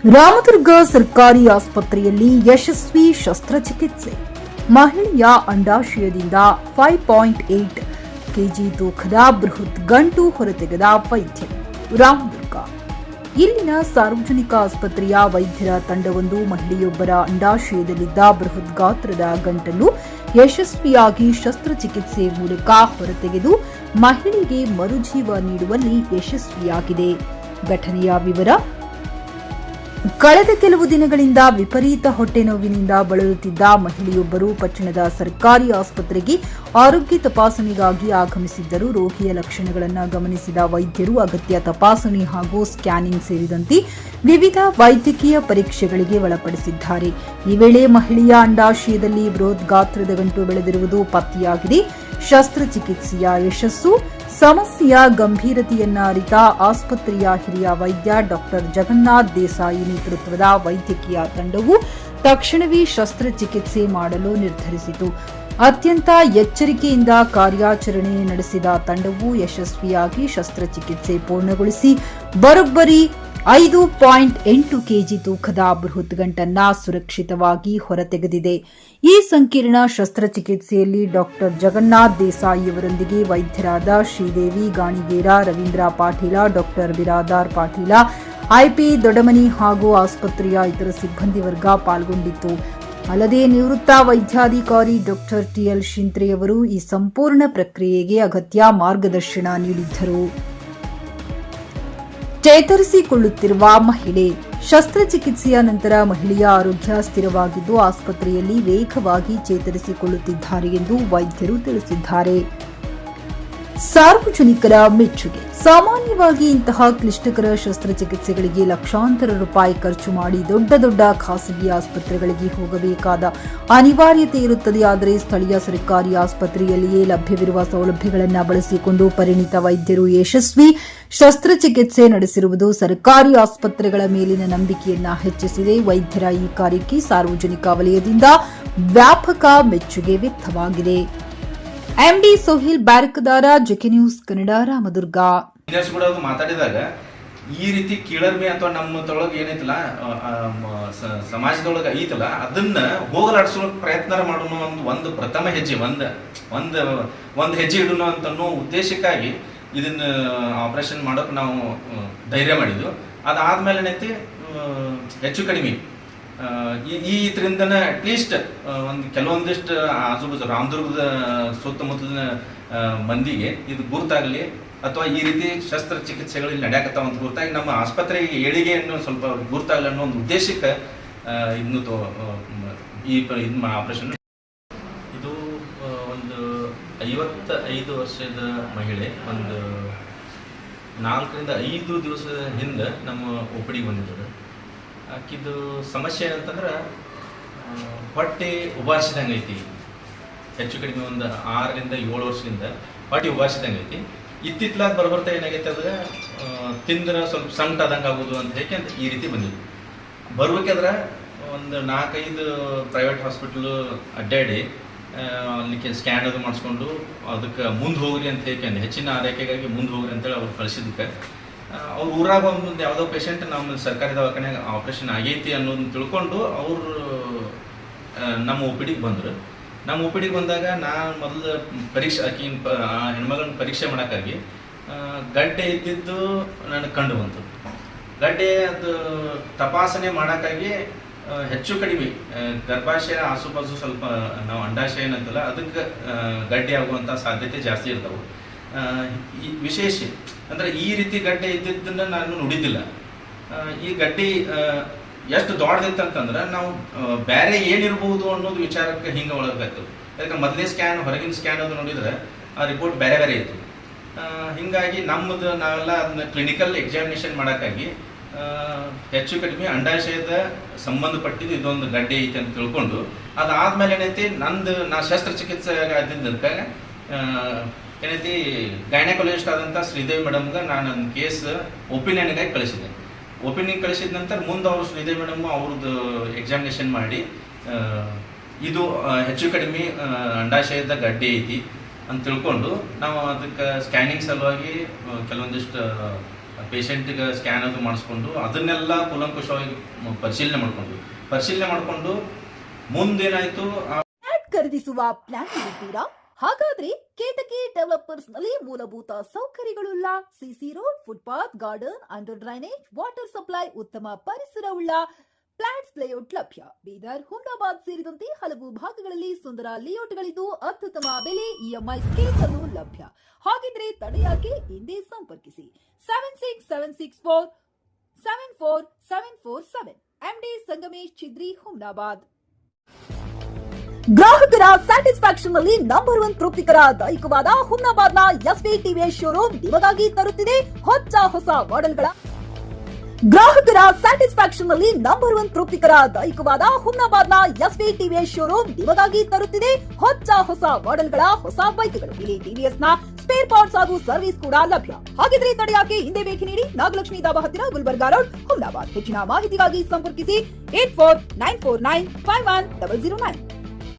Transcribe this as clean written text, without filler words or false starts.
ರಾಮದುರ್ಗ ಸರ್ಕಾರಿ ಆಸ್ಪತ್ರೆಯಲ್ಲಿ ಯಶಸ್ವಿ ಶಸ್ತ್ರಚಿಕಿತ್ಸೆ. ಮಹಿಳೆಯ ಅಂಡಾಶಯದಿಂದ 5.8 ಕೆಜಿ ತೂಕದ ಬೃಹತ್ ಗಂಟು ಹೊರತೆಗೆದ ವೈದ್ಯರು. ರಾಮದುರ್ಗ ಇಲ್ಲಿನ ಸಾರ್ವಜನಿಕ ಆಸ್ಪತ್ರೆಯ ವೈದ್ಯರ ತಂಡವೊಂದು ಮಹಿಳೆಯೊಬ್ಬರ ಅಂಡಾಶಯದಲ್ಲಿದ್ದ ಬೃಹತ್ ಗಾತ್ರದ ಗಂಟನ್ನು ಯಶಸ್ವಿಯಾಗಿ ಶಸ್ತ್ರಚಿಕಿತ್ಸೆ ಮೂಲಕ ಹೊರತೆಗೆದು ಮಹಿಳೆಗೆ ಮರುಜೀವ ನೀಡುವಲ್ಲಿ ಯಶಸ್ವಿಯಾಗಿದೆ. ಘಟನೆಯ ವಿವರ: ಕಳೆದ ಕೆಲವು ದಿನಗಳಿಂದ ವಿಪರೀತ ಹೊಟ್ಟೆ ನೋವಿನಿಂದ ಬಳಲುತ್ತಿದ್ದ ಮಹಿಳೆಯೊಬ್ಬರು ಪಟ್ಟಣದ ಸರ್ಕಾರಿ ಆಸ್ಪತ್ರೆಗೆ ಆರೋಗ್ಯ ತಪಾಸಣೆಗಾಗಿ ಆಗಮಿಸಿದ್ದರು. ರೋಗಿಯ ಲಕ್ಷಣಗಳನ್ನು ಗಮನಿಸಿದ ವೈದ್ಯರು ಅಗತ್ಯ ತಪಾಸಣೆ ಹಾಗೂ ಸ್ಕ್ಯಾನಿಂಗ್ ಸೇರಿದಂತೆ ವಿವಿಧ ವೈದ್ಯಕೀಯ ಪರೀಕ್ಷೆಗಳಿಗೆ ಒಳಪಡಿಸಿದ್ದಾರೆ. ಈ ವೇಳೆ ಮಹಿಳೆಯ ಅಂಡಾಶಯದಲ್ಲಿ ಬೃಹತ್ ಗಾತ್ರದ ಗಂಟು ಬೆಳೆದಿರುವುದು ಪತ್ತೆಯಾಗಿದೆ. ಶಸ್ತ್ರಚಿಕಿತ್ಸೆಯ ಯಶಸ್ಸು. ಸಮಸ್ಯೆಯ ಗಂಭೀರತೆಯನ್ನ ಅರಿತ ಆಸ್ಪತ್ರೆಯ ಹಿರಿಯ ವೈದ್ಯ ಡಾಕ್ಟರ್ ಜಗನ್ನಾಥ್ ದೇಸಾಯಿ ನೇತೃತ್ವದ ವೈದ್ಯಕೀಯ ತಂಡವು ತಕ್ಷಣವೇ ಶಸ್ತ್ರಚಿಕಿತ್ಸೆ ಮಾಡಲು ನಿರ್ಧರಿಸಿತು. ಅತ್ಯಂತ ಎಚ್ಚರಿಕೆಯಿಂದ ಕಾರ್ಯಾಚರಣೆ ನಡೆಸಿದ ತಂಡವು ಯಶಸ್ವಿಯಾಗಿ ಶಸ್ತ್ರಚಿಕಿತ್ಸೆ ಪೂರ್ಣಗೊಳಿಸಿ ಬರೋಬ್ಬರಿ 5.8 ಕೆಜಿ ತೂಕದ ಬೃಹತ್ ಗಂಟನ್ನ ಸುರಕ್ಷಿತವಾಗಿ ಹೊರತೆಗೆದಿದೆ. ಈ ಸಂಕೀರ್ಣ ಶಸ್ತ್ರಚಿಕಿತ್ಸೆಯಲ್ಲಿ ಡಾಕ್ಟರ್ ಜಗನ್ನಾಥ್ ದೇಸಾಯಿಯವರೊಂದಿಗೆ ವೈದ್ಯರಾದ ಶ್ರೀದೇವಿ ಗಾಣಿಗೇರ, ರವೀಂದ್ರ ಪಾಟೀಲ, ಡಾಕ್ಟರ್ ಬಿರಾದಾರ್ ಪಾಟೀಲ, ಐಪಿ ದೊಡ್ಡಮನಿ ಹಾಗೂ ಆಸ್ಪತ್ರೆಯ ಇತರ ಸಿಬ್ಬಂದಿ ವರ್ಗ ಪಾಲ್ಗೊಂಡಿತ್ತು. ಅಲ್ಲದೆ ನಿವೃತ್ತ ವೈದ್ಯಾಧಿಕಾರಿ ಡಾಕ್ಟರ್ ಟಿಎಲ್ ಶಿಂತ್ರೆಯವರು ಈ ಸಂಪೂರ್ಣ ಪ್ರಕ್ರಿಯೆಗೆ ಅಗತ್ಯ ಮಾರ್ಗದರ್ಶನ ನೀಡಿದ್ದರು. ಚೇತರಿಸಿಕೊಳ್ಳುತ್ತಿರುವ ಮಹಿಳೆ. ಶಸ್ತ್ರಚಿಕಿತ್ಸೆಯ ನಂತರ ಮಹಿಳೆಯ ಆರೋಗ್ಯ ಸ್ಥಿರವಾಗಿದ್ದು ಆಸ್ಪತ್ರೆಯಲ್ಲಿ ವೇಗವಾಗಿ ಚೇತರಿಸಿಕೊಳ್ಳುತ್ತಿದ್ದಾರೆ ಎಂದು ವೈದ್ಯರು ತಿಳಿಸಿದ್ದಾರೆ. ಸಾರ್ವಜನಿಕರ ಮೆಚ್ಚುಗೆ. ಸಾಮಾನ್ಯವಾಗಿ ಇಂತಹ ಕ್ಲಿಷ್ಟಕರ ಶಸ್ತ್ರಚಿಕಿತ್ಸೆಗಳಿಗೆ ಲಕ್ಷಾಂತರ ರೂಪಾಯಿ ಖರ್ಚು ಮಾಡಿ ದೊಡ್ಡ ದೊಡ್ಡ ಖಾಸಗಿ ಆಸ್ಪತ್ರೆಗಳಿಗೆ ಹೋಗಬೇಕಾದ ಅನಿವಾರ್ಯತೆ ಇರುತ್ತದೆ. ಆದರೆ ಸ್ಥಳೀಯ ಸರ್ಕಾರಿ ಆಸ್ಪತ್ರೆಯಲ್ಲಿಯೇ ಲಭ್ಯವಿರುವ ಸೌಲಭ್ಯಗಳನ್ನು ಬಳಸಿಕೊಂಡು ಪರಿಣಿತ ವೈದ್ಯರು ಯಶಸ್ವಿ ಶಸ್ತ್ರಚಿಕಿತ್ಸೆ ನಡೆಸಿರುವುದು ಸರ್ಕಾರಿ ಆಸ್ಪತ್ರೆಗಳ ಮೇಲಿನ ನಂಬಿಕೆಯನ್ನ ಹೆಚ್ಚಿಸಿದೆ. ವೈದ್ಯರ ಈ ಕಾರ್ಯಕ್ಕೆ ಸಾರ್ವಜನಿಕ ವಲಯದಿಂದ ವ್ಯಾಪಕ ಮೆಚ್ಚುಗೆ ವ್ಯಕ್ತವಾಗಿದೆ. MD Sohil Byarakadar, JK news Kannada, Ramadurga. ಮಾತಾಡಿದಾಗ ಈ ರೀತಿ ಕೀಳರ್ಮೆ ಅಥವಾ ನಮ್ಮ ತೊಳಗ ಏನೈತಲ್ಲ ಸಮಾಜದೊಳಗ ಐತಲ್ಲ ಅದನ್ನ ಹೋಗಲಾಡಿಸೋ ಪ್ರಯತ್ನ ಮಾಡೋಣ ಒಂದು ಪ್ರಥಮ ಹೆಜ್ಜೆ ಒಂದ್ ಹೆಜ್ಜೆ ಇಡೋಣ ಅಂತ ಉದ್ದೇಶಕ್ಕಾಗಿ ಇದನ್ನ ಆಪರೇಷನ್ ಮಾಡೋಕೆ ನಾವು ಧೈರ್ಯ ಮಾಡಿದ್ವು. ಅದಾದ್ಮೇಲೆ ಏನೈತಿ ಹೆಚ್ಚು ಕಡಿಮೆ ಈ ಇದರಿಂದನೇ ಅಟ್ಲೀಸ್ಟ್ ಒಂದು ಕೆಲವೊಂದಿಷ್ಟು ಆಜುಬಾಜು ರಾಮದುರ್ಗದ ಸುತ್ತಮುತ್ತಲಿನ ಮಂದಿಗೆ ಇದು ಗುರುತಾಗಲಿ ಅಥವಾ ಈ ರೀತಿ ಶಸ್ತ್ರಚಿಕಿತ್ಸೆಗಳಲ್ಲಿ ನಡೆಯಕತ್ತಾವ ಅಂತ ಗುರುತಾಗಿ ನಮ್ಮ ಆಸ್ಪತ್ರೆಗೆ ಏಳಿಗೆಯನ್ನು ಸ್ವಲ್ಪ ಗುರುತಾಗಲಿ ಅನ್ನೋ ಒಂದು ಉದ್ದೇಶಕ್ಕೆ ಇನ್ನು ಆಪರೇಷನ್. ಇದು ಒಂದು 55 ವರ್ಷದ ಮಹಿಳೆ ಒಂದು 4 ರಿಂದ 5 ದಿವಸದ ಹಿಂದೆ ನಮ್ಮ ಒಪಿಡಿಗೆ ಬಂದಿದ್ರು. ಆಕಿದು ಸಮಸ್ಯೆ ಏನಂತಂದ್ರೆ ಹೊಟ್ಟೆ ಉಬಾರಿಸಿದಂಗೆ ಐತಿ. ಹೆಚ್ಚು ಕಡಿಮೆ ಒಂದು 6 ರಿಂದ 7 ವರ್ಷದಿಂದ ಹೊಟ್ಟೆ ಉಬಾರಿಸಿದಂಗೆ ಐತಿ. ಇತ್ತಿತ್ತಲಾಗ ಬರ್ತಾ ಏನಾಗೈತೆ ಅಂದ್ರೆ ತಿಂದ್ರೆ ಸ್ವಲ್ಪ ಸಂಕಟ ಆದಂಗೆ ಆಗೋದು ಅಂತ ಹೇಗೆ ಅಂತ ಈ ರೀತಿ ಬಂದಿದ್ದು. ಬರ್ಬೇಕಾದ್ರೆ ಒಂದು 4-5 ಪ್ರೈವೇಟ್ ಹಾಸ್ಪಿಟಲ್ ಅಡ್ಡಾಡಿ ಅಲ್ಲಿ ಸ್ಕ್ಯಾನ್ ಅದು ಮಾಡಿಸ್ಕೊಂಡು ಅದಕ್ಕೆ ಮುಂದೆ ಹೋಗ್ರಿ ಅಂತ ಹೇಳಿ ಹೆಚ್ಚಿನ ಆರೈಕೆಗಾಗಿ ಮುಂದೆ ಹೋಗ್ರಿ ಅಂತೇಳಿ ಅವ್ರು ಕಳಿಸಿದ್ದಕ್ಕೆ ಅವ್ರ ಊರಾಗ ಒಂದು ಯಾವುದೋ ಪೇಷಂಟ್ ನಮ್ಮ ಸರ್ಕಾರಿ ದವಾಖಾನೆಗೆ ಆಪರೇಷನ್ ಆಗೈತಿ ಅನ್ನೋದನ್ನ ತಿಳ್ಕೊಂಡು ಅವರು ನಮ್ಮ ಒಪಿಡಿಗೆ ಬಂದರು. ನಮ್ಮ ಒಪಿಡಿಗೆ ಬಂದಾಗ ನಾನು ಮೊದಲು ಪರೀಕ್ಷೆ ಹೆಣ್ಮಗಳನ್ನ ಪರೀಕ್ಷೆ ಮಾಡೋಕ್ಕಾಗಿ ಗಡ್ಡೆ ಇದ್ದಿದ್ದು ನನಗೆ ಕಂಡು ಬಂತು. ಗಡ್ಡೆ ಅದು ತಪಾಸಣೆ ಮಾಡೋಕ್ಕಾಗಿ ಹೆಚ್ಚು ಕಡಿಮೆ ಗರ್ಭಾಶಯ ಆಸುಪಾಸು ಸ್ವಲ್ಪ ನಾವು ಅಂಡಾಶಯ ಏನಂತಲ್ಲ ಅದಕ್ಕೆ ಗಡ್ಡೆ ಆಗುವಂಥ ಸಾಧ್ಯತೆ ಜಾಸ್ತಿ ಇರ್ತಾವೆ. ಈ ವಿಶೇಷ ಅಂದರೆ ಈ ರೀತಿ ಗಡ್ಡೆ ಇದ್ದಿದ್ದನ್ನು ನಾನು ನೋಡಿದ್ದಿಲ್ಲ. ಈ ಗಡ್ಡೆ ಎಷ್ಟು ದೊಡ್ಡದಿತ್ತಂತಂದ್ರೆ ನಾವು ಬೇರೆ ಏನಿರ್ಬೋದು ಅನ್ನೋದು ವಿಚಾರಕ್ಕೆ ಹಿಂಗೆ ಒಳಗಾಯ್ತು. ಯಾಕಂದ್ರೆ ಮೊದಲೇ ಸ್ಕ್ಯಾನ್ ಹೊರಗಿನ ಸ್ಕ್ಯಾನ್ ಅದು ನೋಡಿದ್ರೆ ಆ ರಿಪೋರ್ಟ್ ಬೇರೆ ಬೇರೆ ಇತ್ತು. ಹೀಗಾಗಿ ನಮ್ಮದು ನಾವೆಲ್ಲ ಅದನ್ನ ಕ್ಲಿನಿಕಲ್ ಎಕ್ಸಾಮಿನೇಷನ್ ಮಾಡೋಕ್ಕಾಗಿ ಹೆಚ್ಚು ಕಡಿಮೆ ಅಂಡಾಶಯದ ಸಂಬಂಧಪಟ್ಟಿದ್ದು ಇದೊಂದು ಗಡ್ಡೆ ಐತೆ ಅಂತ ತಿಳ್ಕೊಂಡು ಅದಾದ್ಮೇಲೆ ಏನೈತಿ ನಾ ಶಸ್ತ್ರಚಿಕಿತ್ಸೆ ಆಗಿದ್ದಕ್ಕೆ ಏನೈತಿ ಗೈನಕಾಲಜಿಸ್ಟ್ ಆದಂಥ ಶ್ರೀದೇವಿ ಮೇಡಮ್ಗೆ ನಾನು ನನ್ನ ಕೇಸ್ ಒಪಿನಿಯನ್ಗಾಗಿ ಕಳಿಸಿದೆ. ಒಪಿನಿಯನ್ ಕಳಿಸಿದ ನಂತರ ಮುಂದೆ ಅವರು ಶ್ರೀದೇವಿ ಮೇಡಮ್ ಅವ್ರದ್ದು ಎಕ್ಸಾಮಿನೇಷನ್ ಮಾಡಿ ಇದು ಹೆಚ್ಚು ಕಡಿಮೆ ಅಂಡಾಶಯದ ಗಡ್ಡೆ ಐತಿ ಅಂತ ತಿಳ್ಕೊಂಡು ನಾವು ಅದಕ್ಕೆ ಸ್ಕ್ಯಾನಿಂಗ್ ಸಲುವಾಗಿ ಕೆಲವೊಂದಿಷ್ಟು ಪೇಷಂಟ್ಗೆ ಸ್ಕ್ಯಾನ್ ಅದು ಮಾಡಿಸ್ಕೊಂಡು ಅದನ್ನೆಲ್ಲ ಕೂಲಂಕುಷವಾಗಿ ಪರಿಶೀಲನೆ ಮಾಡಿಕೊಂಡು ಮುಂದೇನಾಯಿತು ಖರೀದಿಸುವ ಪ್ಲಾನ್ ಇರುತ್ತೀರಾ? ಹಾಗಾದ್ರೆ ಕೇತಕಿ ಡೆವಲಪರ್ಸ್ ನಲ್ಲಿ ಮೂಲಭೂತ ಸೌಕರ್ಯಗಳುಳ್ಳ CC road, footpath, garden, under drainage, water supply, ಉತ್ತಮ ಪರಿಸರವುಳ್ಳ ಫ್ಲಾಟ್ಸ್ ಲೇಔಟ್ ಲಭ್ಯ. ಬೀದರ್, ಹುಮ್ನಾಬಾದ್ ಸೇರಿದಂತೆ ಹಲವು ಭಾಗಗಳಲ್ಲಿ ಸುಂದರ ಲೇಔಟ್ಗಳಿದ್ದು ಅತ್ಯುತ್ತಮ ಬೆಲೆ, ಇಎಂಐ ಸ್ಕೀಮ್ಸ್ ಅನ್ನು ಲಭ್ಯ. ಹಾಗಿದ್ರೆ ತಡೆಯಾಕೆ? ಹಿಂದೆ ಸಂಪರ್ಕಿಸಿ 7676474747 ಎಂಡಿ ಸಂಗಮೇಶ್ ಚಿದ್ರಿ, ಹುಮ್ನಾಬಾದ್. ಗ್ರಾಹಕರ ಸ್ಯಾಟಿಸ್ಫ್ಯಾಕ್ಷನ್ ನಲ್ಲಿ ನಂಬರ್ 1 ತೃಪ್ತಿಕರದಾಯಕವಾದ ಹುಮ್ನಾಬಾದ್ನ ಎಸ್ವಿ ಟಿವಿಎಸ್ ಶೋರೂಮ್ ನಿಮಗಾಗಿ ತರುತ್ತಿದೆ ಹೊಸ ಮಾಡೆಲ್ಗಳ. ಗ್ರಾಹಕರ ಸ್ಯಾಟಿಸ್ಫ್ಯಾಕ್ಷನ್ ನಲ್ಲಿ ನಂಬರ್ 1 ತೃಪ್ತಿಕರದಾಯಕವಾದ ಹುಮ್ನಾಬಾದ್ನ ಎಸ್ವಿ ಟಿವಿಎಸ್ ಶೋರೂಮ್ ನಿಮಗಾಗಿ ತರುತ್ತಿದೆ ಹೊಸ ಮಾಡೆಲ್ಗಳ ಹೊಸ ಬೈಕ್ಗಳು. ಇಲ್ಲಿ ಟಿವಿಎಸ್ ನ ಸ್ಪೇರ್ ಪಾರ್ಟ್ಸ್ ಹಾಗೂ ಸರ್ವಿಸ್ ಕೂಡ ಲಭ್ಯ. ಹಾಗಿದ್ರೆ ತಡೆಯಾಕೆ? ಹಿಂದೆ ಭೇಟಿ ನೀಡಿ. ನಾಗಲಕ್ಷ್ಮಿ ದಾಬಾ ಹತ್ತಿರ, ಗುಲ್ಬರ್ಗಾ ರೋಡ್, ಹುಮ್ನಾಬಾದ್. ಹೆಚ್ಚಿನ ಮಾಹಿತಿಗಾಗಿ ಸಂಪರ್ಕಿಸಿ 8494951009.